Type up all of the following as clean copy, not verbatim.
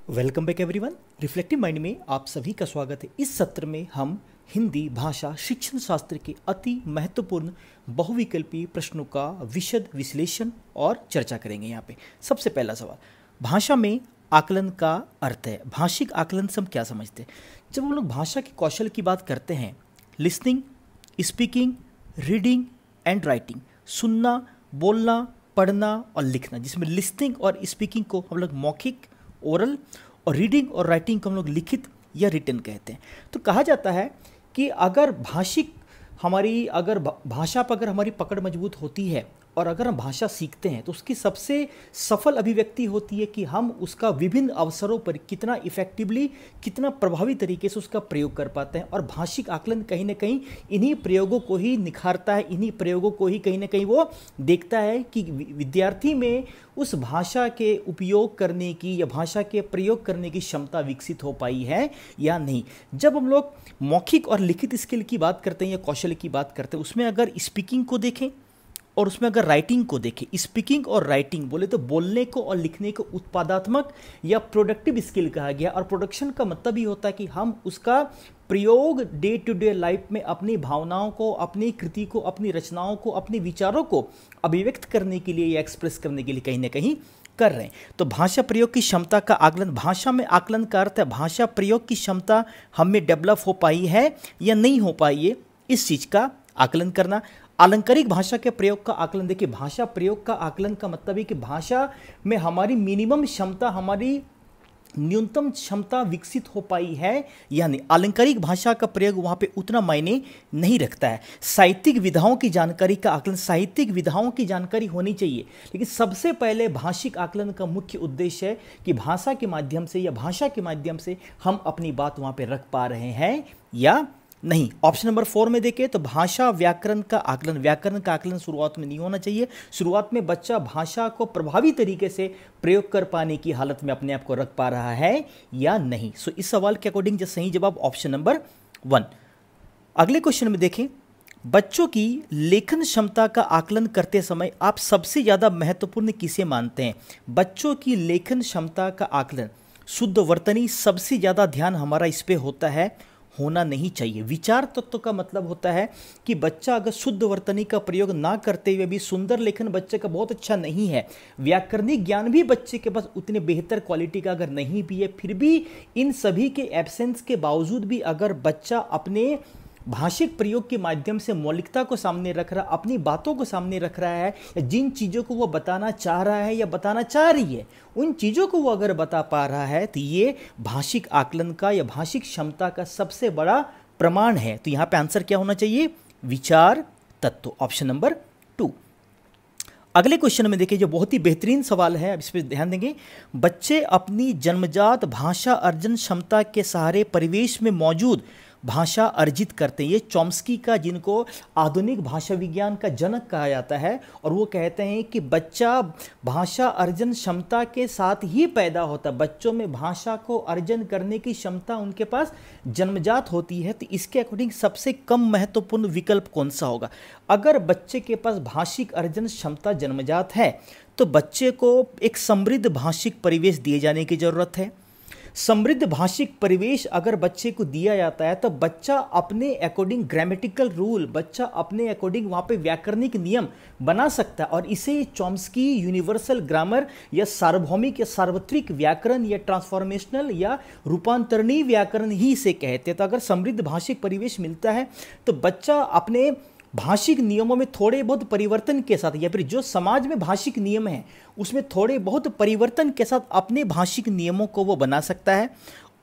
Welcome back everyone. Reflective mind में आप सभी का स्वागत है। इस सत्र में हम हिंदी भाषा शिक्षण शास्त्र के अति महत्वपूर्ण बहुविकल्पी प्रश्नों का विशद विश्लेषण और चर्चा करेंगे। यहाँ पे सबसे पहला सवाल, भाषा में आकलन का अर्थ है। भाषिक आकलन से हम क्या समझते हैं? जब हम लोग भाषा के कौशल की बात करते हैं, listening, speaking, reading and writing, सुनना, बोलना, पढ़ना और लिखना, जिसमें लिसनिंग और स्पीकिंग को हम लोग मौखिक ओरल और रीडिंग और राइटिंग को हम लोग लिखित या रिटन कहते हैं। तो कहा जाता है कि अगर भाषा पर अगर हमारी पकड़ मजबूत होती है और अगर हम भाषा सीखते हैं तो उसकी सबसे सफल अभिव्यक्ति होती है कि हम उसका विभिन्न अवसरों पर कितना इफेक्टिवली, कितना प्रभावी तरीके से उसका प्रयोग कर पाते हैं। और भाषिक आकलन कहीं ना कहीं इन्हीं प्रयोगों को ही निखारता है, इन्हीं प्रयोगों को ही कहीं ना कहीं वो देखता है कि विद्यार्थी में उस भाषा के उपयोग करने की या भाषा के प्रयोग करने की क्षमता विकसित हो पाई है या नहीं। जब हम लोग मौखिक और लिखित स्किल की बात करते हैं या कौशल की बात करते हैं, उसमें अगर स्पीकिंग को देखें और उसमें अगर राइटिंग को देखें, स्पीकिंग और राइटिंग बोले तो बोलने को और लिखने को उत्पादात्मक या प्रोडक्टिव स्किल कहा गया। और प्रोडक्शन का मतलब ही होता है कि हम उसका प्रयोग डे टू डे लाइफ में अपनी भावनाओं को, अपनी कृति को, अपनी रचनाओं को, अपने विचारों को अभिव्यक्त करने के लिए या एक्सप्रेस करने के लिए कहीं ना कहीं कर रहे हैं। तो भाषा प्रयोग की क्षमता का आकलन, भाषा में आकलन का अर्थ है भाषा प्रयोग की क्षमता हमें डेवलप हो पाई है या नहीं हो पाई है, इस चीज का आकलन करना। अलंकारिक भाषा के प्रयोग का आकलन, देखिए भाषा प्रयोग का आकलन का मतलब है कि भाषा में हमारी मिनिमम क्षमता, हमारी न्यूनतम क्षमता विकसित हो पाई है या नहीं। अलंकारिक भाषा का प्रयोग वहाँ पे उतना मायने नहीं रखता है। साहित्यिक विधाओं की जानकारी का आकलन, साहित्यिक विधाओं की जानकारी होनी चाहिए, लेकिन सबसे पहले भाषिक आकलन का मुख्य उद्देश्य है कि भाषा के माध्यम से या भाषा के माध्यम से हम अपनी बात वहाँ पे रख पा रहे हैं या नहीं। ऑप्शन नंबर 4 में देखें तो भाषा व्याकरण का आकलन, व्याकरण का आकलन शुरुआत में नहीं होना चाहिए। शुरुआत में बच्चा भाषा को प्रभावी तरीके से प्रयोग कर पाने की हालत में अपने आप को रख पा रहा है या नहीं। सो इस सवाल के अकॉर्डिंग जो सही जवाब ऑप्शन नंबर 1। अगले क्वेश्चन में देखें, बच्चों की लेखन क्षमता का आकलन करते समय आप सबसे ज्यादा महत्वपूर्ण किसे मानते हैं? बच्चों की लेखन क्षमता का आकलन, शुद्ध वर्तनी, सबसे ज्यादा ध्यान हमारा इस पे होता है, होना नहीं चाहिए। विचार तत्व का मतलब होता है कि बच्चा अगर शुद्ध वर्तनी का प्रयोग ना करते हुए भी, सुंदर लेखन बच्चे का बहुत अच्छा नहीं है, व्याकरणिक ज्ञान भी बच्चे के पास उतने बेहतर क्वालिटी का अगर नहीं भी है, फिर भी इन सभी के एब्सेंस के बावजूद भी अगर बच्चा अपने भाषिक प्रयोग के माध्यम से मौलिकता को सामने रख रहा, अपनी बातों को सामने रख रहा है, या जिन चीज़ों को वो बताना चाह रहा है या बताना चाह रही है उन चीज़ों को वो अगर बता पा रहा है, तो ये भाषिक आकलन का या भाषिक क्षमता का सबसे बड़ा प्रमाण है। तो यहाँ पे आंसर क्या होना चाहिए? विचार तत्व, ऑप्शन नंबर 2। अगले क्वेश्चन में देखिए जो बहुत ही बेहतरीन सवाल है, अब इस पर ध्यान देंगे। बच्चे अपनी जन्मजात भाषा अर्जन क्षमता के सहारे परिवेश में मौजूद भाषा अर्जित करते हैं। ये चॉम्स्की का, जिनको आधुनिक भाषा विज्ञान का जनक कहा जाता है, और वो कहते हैं कि बच्चा भाषा अर्जन क्षमता के साथ ही पैदा होता है। बच्चों में भाषा को अर्जन करने की क्षमता उनके पास जन्मजात होती है। तो इसके अकॉर्डिंग सबसे कम महत्वपूर्ण विकल्प कौन सा होगा? अगर बच्चे के पास भाषिक अर्जन क्षमता जन्मजात है तो बच्चे को एक समृद्ध भाषिक परिवेश दिए जाने की जरूरत है। समृद्ध भाषिक परिवेश अगर बच्चे को दिया जाता है तो बच्चा अपने अकॉर्डिंग ग्रामेटिकल रूल, बच्चा अपने अकॉर्डिंग वहाँ पे व्याकरणिक नियम बना सकता है, और इसे चॉम्स्की यूनिवर्सल ग्रामर या सार्वभौमिक या सार्वत्रिक व्याकरण या ट्रांसफॉर्मेशनल या रूपांतरणीय व्याकरण ही इसे कहते हैं। तो अगर समृद्ध भाषिक परिवेश मिलता है तो बच्चा अपने भाषिक नियमों में थोड़े बहुत परिवर्तन के साथ, या फिर जो समाज में भाषिक नियम हैं उसमें थोड़े बहुत परिवर्तन के साथ अपने भाषिक नियमों को वो बना सकता है।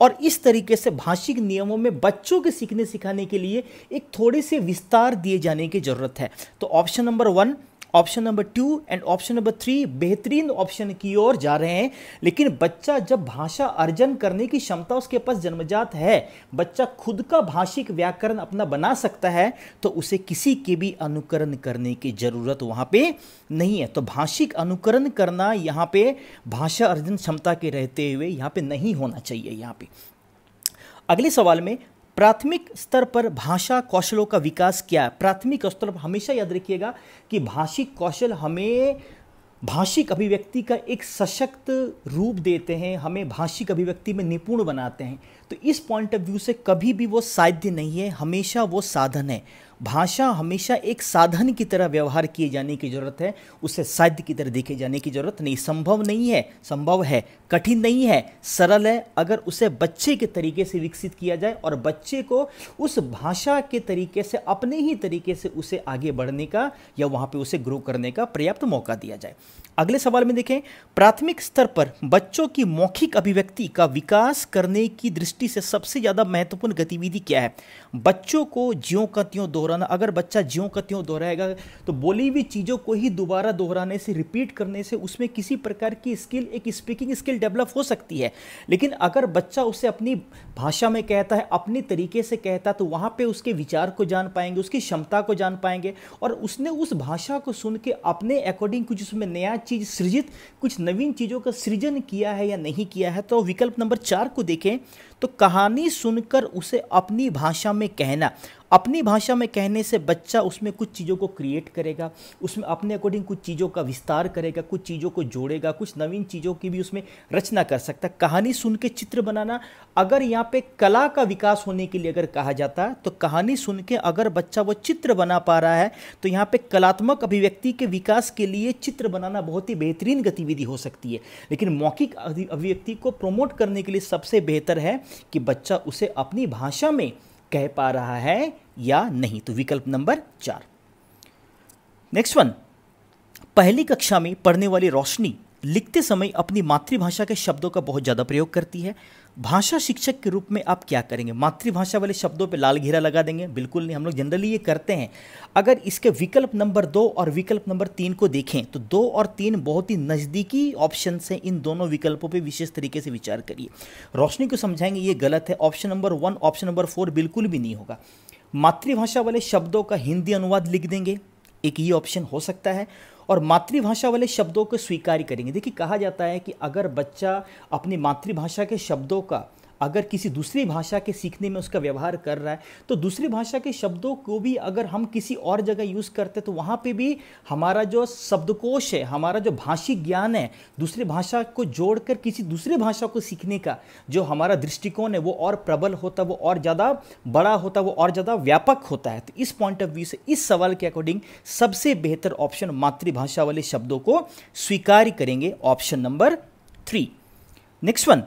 और इस तरीके से भाषिक नियमों में बच्चों के सीखने सिखाने के लिए एक थोड़े से विस्तार दिए जाने की जरूरत है। तो option number 1, option number 2 and option number 3 बेहतरीन ऑप्शन की ओर जा रहे हैं। लेकिन बच्चा जब भाषा अर्जन करने की क्षमता उसके पास जन्मजात है, बच्चा खुद का भाषिक व्याकरण अपना बना सकता है, तो उसे किसी के भी अनुकरण करने की जरूरत वहां पे नहीं है। तो भाषिक अनुकरण करना यहाँ पे भाषा अर्जन क्षमता के रहते हुए यहाँ पे नहीं होना चाहिए। यहाँ पे अगले सवाल में, प्राथमिक स्तर पर भाषा कौशलों का विकास क्या है? प्राथमिक स्तर पर हमेशा याद रखिएगा कि भाषिक कौशल हमें भाषिक अभिव्यक्ति का एक सशक्त रूप देते हैं, हमें भाषिक अभिव्यक्ति में निपुण बनाते हैं। तो इस पॉइंट ऑफ व्यू से कभी भी वो साध्य नहीं है, हमेशा वो साधन है। भाषा हमेशा एक साधन की तरह व्यवहार किए जाने की ज़रूरत है, उसे साध्य की तरह देखे जाने की ज़रूरत नहीं। संभव नहीं है, संभव है, कठिन नहीं है, सरल है, अगर उसे बच्चे के तरीके से विकसित किया जाए और बच्चे को उस भाषा के तरीके से, अपने ही तरीके से उसे आगे बढ़ने का या वहाँ पे उसे ग्रो करने का पर्याप्त मौका दिया जाए। अगले सवाल में देखें, प्राथमिक स्तर पर बच्चों की मौखिक अभिव्यक्ति का विकास करने की दृष्टि से सबसे ज़्यादा महत्वपूर्ण गतिविधि क्या है? बच्चों को ज्यों का त्यों दोहराना। अगर बच्चा ज्यों का त्यों दोहराएगा तो बोली हुई चीज़ों को ही दोबारा दोहराने से, रिपीट करने से उसमें किसी प्रकार की स्किल, एक स्पीकिंग स्किल डेवलप हो सकती है। लेकिन अगर बच्चा उसे अपनी भाषा में कहता है, अपने तरीके से कहता है, तो वहाँ पे उसके विचार को जान पाएंगे, उसकी क्षमता को जान पाएंगे और उसने उस भाषा को सुन के अपने अकॉर्डिंग कुछ उसमें नया चीज़ सृजित, कुछ नवीन चीज़ों का सृजन किया है या नहीं किया है। तो विकल्प नंबर 4 को देखें तो कहानी सुनकर उसे अपनी भाषा में कहना। अपनी भाषा में कहने से बच्चा उसमें कुछ चीज़ों को क्रिएट करेगा, उसमें अपने अकॉर्डिंग कुछ चीज़ों का विस्तार करेगा, कुछ चीज़ों को जोड़ेगा, कुछ नवीन चीज़ों की भी उसमें रचना कर सकता है। कहानी सुन के चित्र बनाना, अगर यहाँ पे कला का विकास होने के लिए अगर कहा जाता है तो कहानी सुन के अगर बच्चा वो चित्र बना पा रहा है तो यहाँ पे कलात्मक अभिव्यक्ति के विकास के लिए चित्र बनाना बहुत ही बेहतरीन गतिविधि हो सकती है। लेकिन मौखिक अभिव्यक्ति को प्रमोट करने के लिए सबसे बेहतर है कि बच्चा उसे अपनी भाषा में कह पा रहा है या नहीं। तो विकल्प नंबर 4। नेक्स्ट वन, पहली कक्षा में पढ़ने वाली रोशनी लिखते समय अपनी मातृभाषा के शब्दों का बहुत ज़्यादा प्रयोग करती है। भाषा शिक्षक के रूप में आप क्या करेंगे? मातृभाषा वाले शब्दों पे लाल घेरा लगा देंगे? बिल्कुल नहीं, हम लोग जनरली ये करते हैं। अगर इसके विकल्प नंबर 2 और विकल्प नंबर 3 को देखें तो 2 और 3 बहुत ही नज़दीकी ऑप्शन हैं। इन दोनों विकल्पों पे विशेष तरीके से विचार करिए। रोशनी को समझाएंगे ये गलत है। ऑप्शन नंबर 1, ऑप्शन नंबर 4 बिल्कुल भी नहीं होगा। मातृभाषा वाले शब्दों का हिंदी अनुवाद लिख देंगे, एक ये ऑप्शन हो सकता है। और मातृभाषा वाले शब्दों को स्वीकार करेंगे। देखिए, कहा जाता है कि अगर बच्चा अपनी मातृभाषा के शब्दों का अगर किसी दूसरी भाषा के सीखने में उसका व्यवहार कर रहा है तो दूसरी भाषा के शब्दों को भी अगर हम किसी और जगह यूज़ करते हैं तो वहाँ पे भी हमारा जो शब्दकोश है, हमारा जो भाषिक ज्ञान है, दूसरी भाषा को जोड़कर किसी दूसरी भाषा को सीखने का जो हमारा दृष्टिकोण है वो और प्रबल होता है, वो और ज़्यादा बड़ा होता है, वो और ज़्यादा व्यापक होता है। तो इस पॉइंट ऑफ व्यू से इस सवाल के अकॉर्डिंग सबसे बेहतर ऑप्शन मातृभाषा वाले शब्दों को स्वीकार करेंगे, ऑप्शन नंबर 3। नेक्स्ट वन,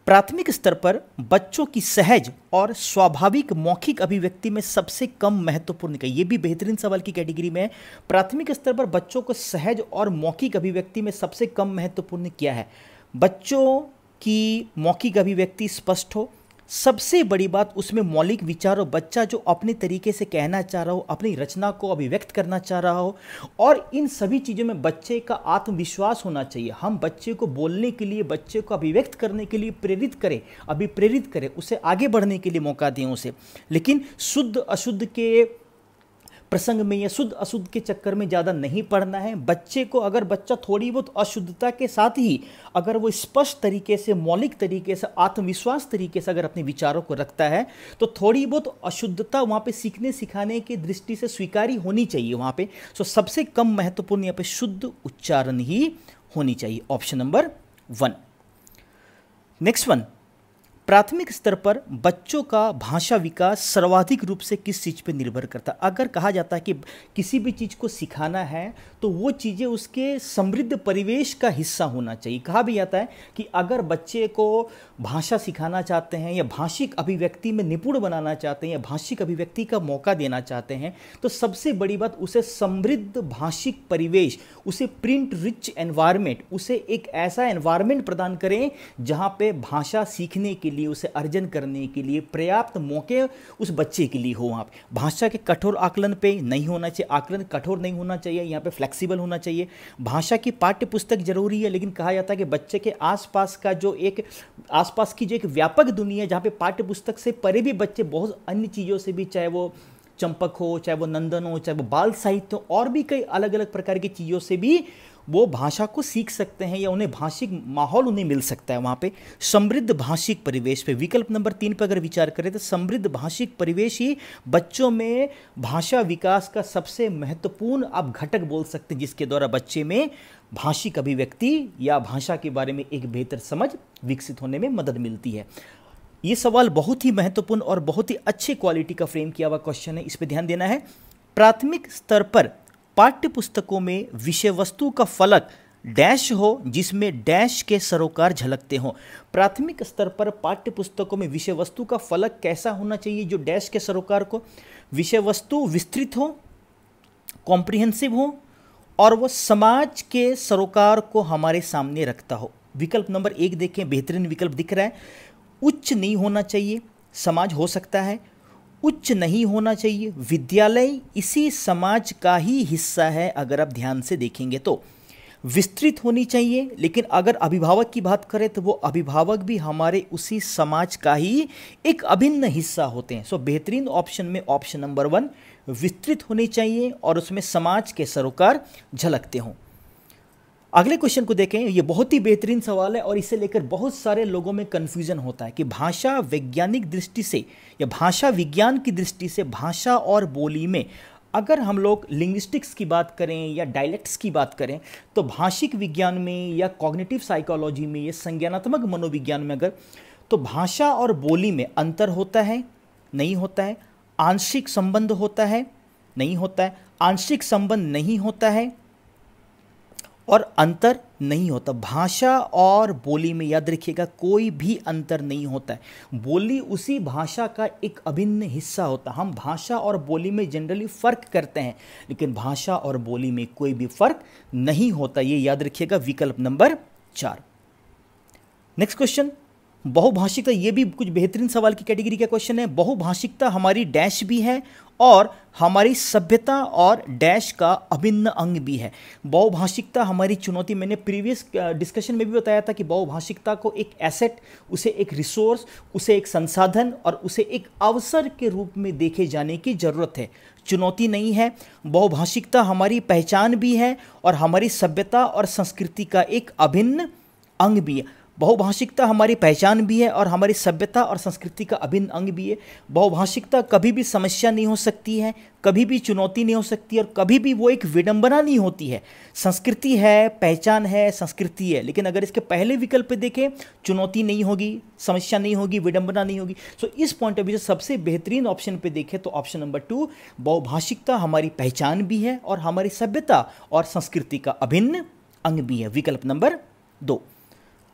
प्राथमिक स्तर पर बच्चों की सहज और स्वाभाविक मौखिक अभिव्यक्ति में सबसे कम महत्वपूर्ण क्या? ये भी बेहतरीन सवाल की कैटेगरी में है। प्राथमिक स्तर पर बच्चों को सहज और मौखिक अभिव्यक्ति में सबसे कम महत्वपूर्ण क्या है? बच्चों की मौखिक अभिव्यक्ति स्पष्ट हो, सबसे बड़ी बात उसमें मौलिक विचार हो, बच्चा जो अपने तरीके से कहना चाह रहा हो, अपनी रचना को अभिव्यक्त करना चाह रहा हो, और इन सभी चीज़ों में बच्चे का आत्मविश्वास होना चाहिए। हम बच्चे को बोलने के लिए, बच्चे को अभिव्यक्त करने के लिए प्रेरित करें, अभिप्रेरित करें, उसे आगे बढ़ने के लिए मौका दें उसे। लेकिन शुद्ध अशुद्ध के प्रसंग में या शुद्ध अशुद्ध के चक्कर में ज़्यादा नहीं पढ़ना है। बच्चे को अगर बच्चा थोड़ी बहुत अशुद्धता के साथ ही अगर वो स्पष्ट तरीके से, मौलिक तरीके से, आत्मविश्वास तरीके से अगर अपने विचारों को रखता है तो थोड़ी बहुत अशुद्धता वहाँ पे सीखने सिखाने की दृष्टि से स्वीकारी होनी चाहिए वहाँ पे। सो सबसे कम महत्वपूर्ण यहाँ पे शुद्ध उच्चारण ही होनी चाहिए, ऑप्शन नंबर 1। नेक्स्ट वन, प्राथमिक स्तर पर बच्चों का भाषा विकास सर्वाधिक रूप से किस चीज़ पर निर्भर करता है? अगर कहा जाता है कि किसी भी चीज़ को सिखाना है तो वो चीज़ें उसके समृद्ध परिवेश का हिस्सा होना चाहिए। कहा भी जाता है कि अगर बच्चे को भाषा सिखाना चाहते हैं या भाषिक अभिव्यक्ति में निपुण बनाना चाहते हैं या भाषिक अभिव्यक्ति का मौका देना चाहते हैं तो सबसे बड़ी बात उसे समृद्ध भाषिक परिवेश, उसे प्रिंट रिच एनवायरनमेंट, उसे एक ऐसा एनवायरनमेंट प्रदान करें जहाँ पे भाषा सीखने के लिए, उसे अर्जन करने के लिए पर्याप्त मौके उस बच्चे के लिए हो। वहाँ पे भाषा के कठोर आकलन पे नहीं होना चाहिए, आकलन कठोर नहीं होना चाहिए, यहाँ पे फ्लेक्सिबल होना चाहिए। भाषा की पाठ्य पुस्तक जरूरी है, लेकिन कहा जाता है कि बच्चे के आसपास का जो एक आसपास की जो एक व्यापक दुनिया है जहाँ पे पाठ्य पुस्तक से परे भी बच्चे बहुत अन्य चीज़ों से भी, चाहे वो चंपक हो, चाहे वो नंदन हो, चाहे वो बाल साहित्य हो, और भी कई अलग अलग प्रकार की चीज़ों से भी वो भाषा को सीख सकते हैं या उन्हें भाषिक माहौल उन्हें मिल सकता है वहाँ पे। समृद्ध भाषिक परिवेश पे विकल्प नंबर 3 पर अगर विचार करें तो समृद्ध भाषिक परिवेश ही बच्चों में भाषा विकास का सबसे महत्वपूर्ण आप घटक बोल सकते हैं, जिसके द्वारा बच्चे में भाषिक अभिव्यक्ति या भाषा के बारे में एक बेहतर समझ विकसित होने में मदद मिलती है। ये सवाल बहुत ही महत्वपूर्ण और बहुत ही अच्छे क्वालिटी का फ्रेम किया हुआ क्वेश्चन है, इस पर ध्यान देना है। प्राथमिक स्तर पर पाठ्य पुस्तकों में विषय वस्तु का फलक डैश हो जिसमें डैश के सरोकार झलकते हों। प्राथमिक स्तर पर पाठ्य पुस्तकों में विषय वस्तु का फलक कैसा होना चाहिए जो डैश के सरोकार को, विषय वस्तु विस्तृत हो, कॉम्प्रिहेंसिव हो और वो समाज के सरोकार को हमारे सामने रखता हो। विकल्प नंबर 1 देखें, बेहतरीन विकल्प दिख रहा है। उच्च नहीं होना चाहिए, समाज हो सकता है। उच्च नहीं होना चाहिए, विद्यालय इसी समाज का ही हिस्सा है। अगर आप ध्यान से देखेंगे तो विस्तृत होनी चाहिए, लेकिन अगर अभिभावक की बात करें तो वो अभिभावक भी हमारे उसी समाज का ही एक अभिन्न हिस्सा होते हैं। सो बेहतरीन ऑप्शन में ऑप्शन नंबर 1 विस्तृत होनी चाहिए और उसमें समाज के सरोकार झलकते हों। अगले क्वेश्चन को देखें, ये बहुत ही बेहतरीन सवाल है और इसे लेकर बहुत सारे लोगों में कन्फ्यूजन होता है कि भाषा वैज्ञानिक दृष्टि से या भाषा विज्ञान की दृष्टि से भाषा और बोली में अगर हम लोग लिंग्विस्टिक्स की बात करें या डायलेक्ट्स की बात करें तो भाषिक विज्ञान में या कॉग्निटिव साइकोलॉजी में या संज्ञानात्मक मनोविज्ञान में अगर तो भाषा और बोली में अंतर होता है, नहीं होता है। आंशिक संबंध होता है, नहीं होता है। आंशिक संबंध नहीं होता है और अंतर नहीं होता। भाषा और बोली में याद रखिएगा कोई भी अंतर नहीं होता है। बोली उसी भाषा का एक अभिन्न हिस्सा होता है। हम भाषा और बोली में जनरली फ़र्क करते हैं, लेकिन भाषा और बोली में कोई भी फ़र्क नहीं होता। ये याद रखिएगा, विकल्प नंबर 4। Next question, बहुभाषिकता। ये भी कुछ बेहतरीन सवाल की कैटेगरी का क्वेश्चन है। बहुभाषिकता हमारी डैश भी है और हमारी सभ्यता और डैश का अभिन्न अंग भी है। बहुभाषिकता हमारी चुनौती, मैंने प्रीवियस डिस्कशन में भी बताया था कि बहुभाषिकता को एक एसेट, उसे एक रिसोर्स, उसे एक संसाधन और उसे एक अवसर के रूप में देखे जाने की ज़रूरत है, चुनौती नहीं है। बहुभाषिकता हमारी पहचान भी है और हमारी सभ्यता और संस्कृति का एक अभिन्न अंग भी है। बहुभाषिकता हमारी पहचान भी है और हमारी सभ्यता और संस्कृति का अभिन्न अंग भी है। बहुभाषिकता कभी भी समस्या नहीं हो सकती है, कभी भी चुनौती नहीं हो सकती और कभी भी वो एक विडंबना नहीं होती है। संस्कृति है, पहचान है, संस्कृति है, लेकिन अगर इसके पहले विकल्प पे देखें, चुनौती नहीं होगी, समस्या नहीं होगी, विडंबना नहीं होगी। सो इस पॉइंट ऑफ व्यू से सबसे बेहतरीन ऑप्शन पे देखें तो ऑप्शन नंबर 2, बहुभाषिकता हमारी पहचान भी है और हमारी सभ्यता और संस्कृति का अभिन्न अंग भी है, विकल्प नंबर 2।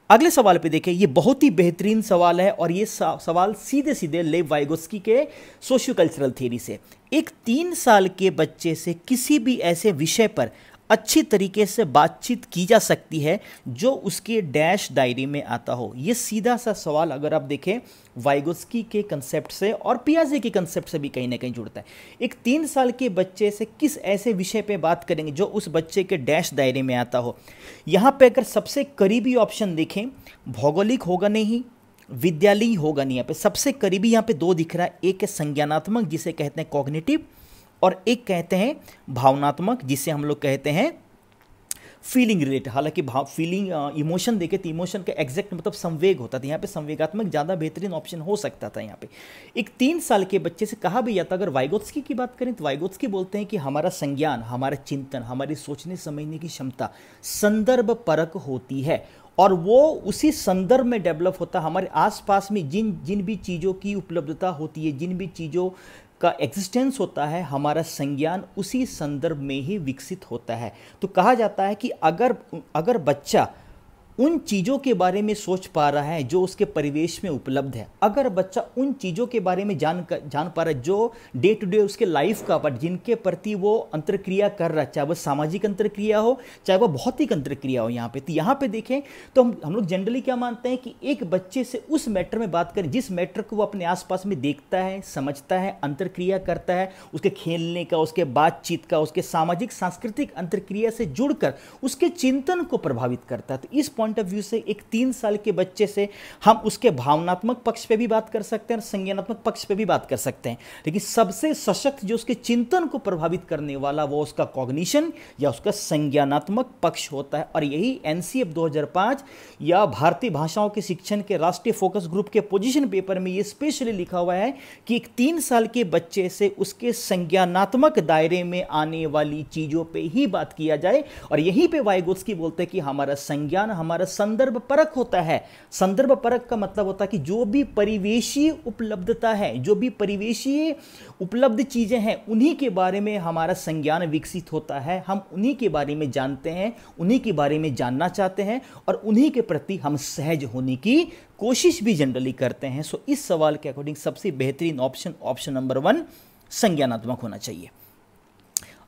अगले सवाल पे देखें, ये बहुत ही बेहतरीन सवाल है और ये सवाल सीधे सीधे लेव वाइगोत्स्की के सोशियो कल्चरल थ्योरी से। एक 3 साल के बच्चे से किसी भी ऐसे विषय पर अच्छी तरीके से बातचीत की जा सकती है जो उसके डैश दायरे में आता हो। ये सीधा सा सवाल अगर आप देखें वाइगोत्स्की के कंसेप्ट से और पियाजे के कंसेप्ट से भी कहीं ना कहीं जुड़ता है। एक 3 साल के बच्चे से किस ऐसे विषय पे बात करेंगे जो उस बच्चे के डैश दायरे में आता हो। यहाँ पे अगर सबसे करीबी ऑप्शन देखें, भौगोलिक होगा नहीं, विद्यालयी होगा नहीं। यहाँ पे सबसे करीबी यहाँ पे 2 दिख रहा है, एक है संज्ञानात्मक जिसे कहते हैं कॉग्निटिव और एक कहते हैं भावनात्मक जिसे हम लोग कहते हैं फीलिंग रिलेटेड। हालांकि फीलिंग इमोशन देखे तो इमोशन का एग्जैक्ट मतलब संवेग होता था, यहाँ पे संवेगात्मक ज़्यादा बेहतरीन ऑप्शन हो सकता था। यहाँ पे एक 3 साल के बच्चे से कहा भी जाता, अगर वाइगोत्स्की की बात करें तो वाइगोत्स्की बोलते हैं कि हमारा संज्ञान, हमारा चिंतन, हमारी सोचने समझने की क्षमता संदर्भ परक होती है और वो उसी संदर्भ में डेवलप होता है। हमारे आसपास में जिन भी चीज़ों की उपलब्धता होती है, जिन भी चीज़ों का एग्जिस्टेंस होता है, हमारा संज्ञान उसी संदर्भ में ही विकसित होता है। तो कहा जाता है कि अगर बच्चा उन चीज़ों के बारे में सोच पा रहा है जो उसके परिवेश में उपलब्ध है, अगर बच्चा उन चीज़ों के बारे में जान पा रहा है जो डे टू डे उसके लाइफ का बट जिनके प्रति वो अंतरक्रिया कर रहा है, चाहे वो सामाजिक अंतरक्रिया हो चाहे वो भौतिक अंतरक्रिया हो। यहाँ पे तो यहाँ पे देखें तो हम लोग जनरली क्या मानते हैं कि एक बच्चे से उस मैटर में बात करें जिस मैटर को वो अपने आसपास में देखता है, समझता है, अंतरक्रिया करता है, उसके खेलने का, उसके बातचीत का, उसके सामाजिक सांस्कृतिक अंतरक्रिया से जुड़कर उसके चिंतन को प्रभावित करता है। तो इस पॉइंट ऑफ व्यू से एक 3 साल के बच्चे से हम उसके भावनात्मक पक्ष पे भी बात कर सकते हैं और संज्ञानात्मक पक्ष पे भी बात कर सकते हैं, लेकिन सबसे सशक्त जो उसके चिंतन को प्रभावित करने वाला वो उसका कॉग्निशन या उसका संज्ञानात्मक पक्ष होता है। और यही एनसीएफ 2005 या भारतीय भाषाओं के शिक्षण के राष्ट्रीय फोकस ग्रुप के पोजीशन पेपर में ये स्पेशली लिखा हुआ है कि एक 3 साल के बच्चे से उसके संज्ञानात्मक दायरे में आने वाली चीजों पे ही बात किया जाए। और यहीं पे वाइगोत्स्की बोलते हैं कि हमारा संज्ञान हमारा संदर्भ परक होता है। संदर्भ परक का मतलब होता है कि जो भी परिवेशीय उपलब्धता है, जो भी परिवेशीय उपलब्ध चीजें हैं, उन्हीं के बारे में हमारा संज्ञान विकसित होता है। हम उन्हीं के बारे में जानते हैं, उन्हीं के बारे में जानना चाहते हैं और उन्हीं के प्रति हम सहज होने की कोशिश भी जनरली करते हैं। सो इस सवाल के अकॉर्डिंग सबसे बेहतरीन ऑप्शन नंबर 1 संज्ञानात्मक होना चाहिए।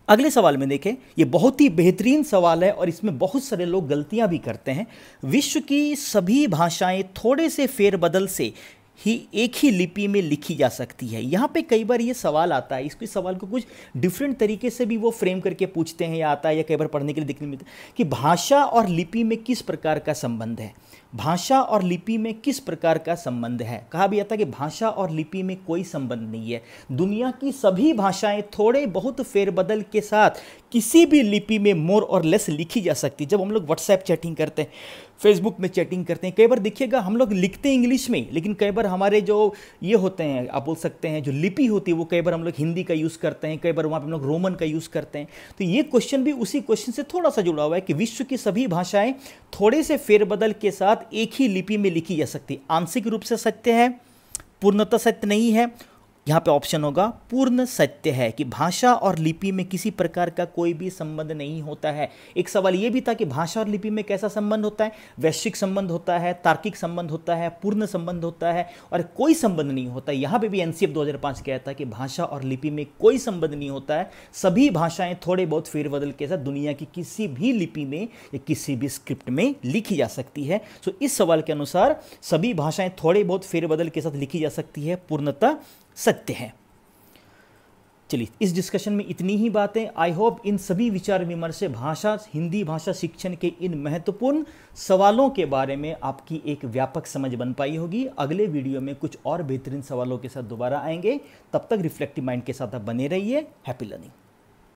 अगले सवाल में देखें, ये बहुत ही बेहतरीन सवाल है और इसमें बहुत सारे लोग गलतियां भी करते हैं। विश्व की सभी भाषाएं थोड़े से फेरबदल से ही एक ही लिपि में लिखी जा सकती है। यहाँ पे कई बार ये सवाल आता है, इसके सवाल को कुछ डिफरेंट तरीके से भी वो फ्रेम करके पूछते हैं या आता है या कई बार पढ़ने के लिए देखने मिलता है कि भाषा और लिपि में किस प्रकार का संबंध है। भाषा और लिपि में किस प्रकार का संबंध है? कहा भी जाता है कि भाषा और लिपि में कोई संबंध नहीं है। दुनिया की सभी भाषाएं थोड़े बहुत फेरबदल के साथ किसी भी लिपि में मोर और लेस लिखी जा सकती है। जब हम लोग व्हाट्सएप चैटिंग करते हैं, फेसबुक में चैटिंग करते हैं, कई बार देखिएगा हम लोग लिखते हैं इंग्लिश में, लेकिन कई बार हमारे जो ये होते हैं, आप बोल सकते हैं जो लिपि होती है, वो कई बार हम लोग हिंदी का यूज़ करते हैं, कई बार वहाँ पे हम लोग रोमन का यूज़ करते हैं। तो ये क्वेश्चन भी उसी क्वेश्चन से थोड़ा सा जुड़ा हुआ है कि विश्व की सभी भाषाएं थोड़े से फेरबदल के साथ एक ही लिपि में लिखी जा सकती है। आंशिक रूप से सत्य है, पूर्णतः सत्य नहीं है। यहाँ पे ऑप्शन होगा पूर्ण सत्य है कि भाषा और लिपि में किसी प्रकार का कोई भी संबंध नहीं होता है। एक सवाल ये भी था कि भाषा और लिपि में कैसा संबंध होता है? वैश्विक संबंध होता है, तार्किक संबंध होता है, पूर्ण संबंध होता है और कोई संबंध नहीं होता। यहाँ पे भी एनसीएफ 2005 कहता है कि भाषा और लिपि में कोई संबंध नहीं होता है। सभी भाषाएं थोड़े बहुत फेरबदल के साथ दुनिया की किसी भी लिपि में या किसी भी स्क्रिप्ट में लिखी जा सकती है। सो इस सवाल के अनुसार सभी भाषाएं थोड़े बहुत फेरबदल के साथ लिखी जा सकती है, पूर्णतः सत्य है। चलिए, इस डिस्कशन में इतनी ही बातें। आई होप इन सभी विचार विमर्श से हिंदी भाषा शिक्षण के इन महत्वपूर्ण सवालों के बारे में आपकी एक व्यापक समझ बन पाई होगी। अगले वीडियो में कुछ और बेहतरीन सवालों के साथ दोबारा आएंगे। तब तक रिफ्लेक्टिव माइंड के साथ आप बने रहिए। Happy learning.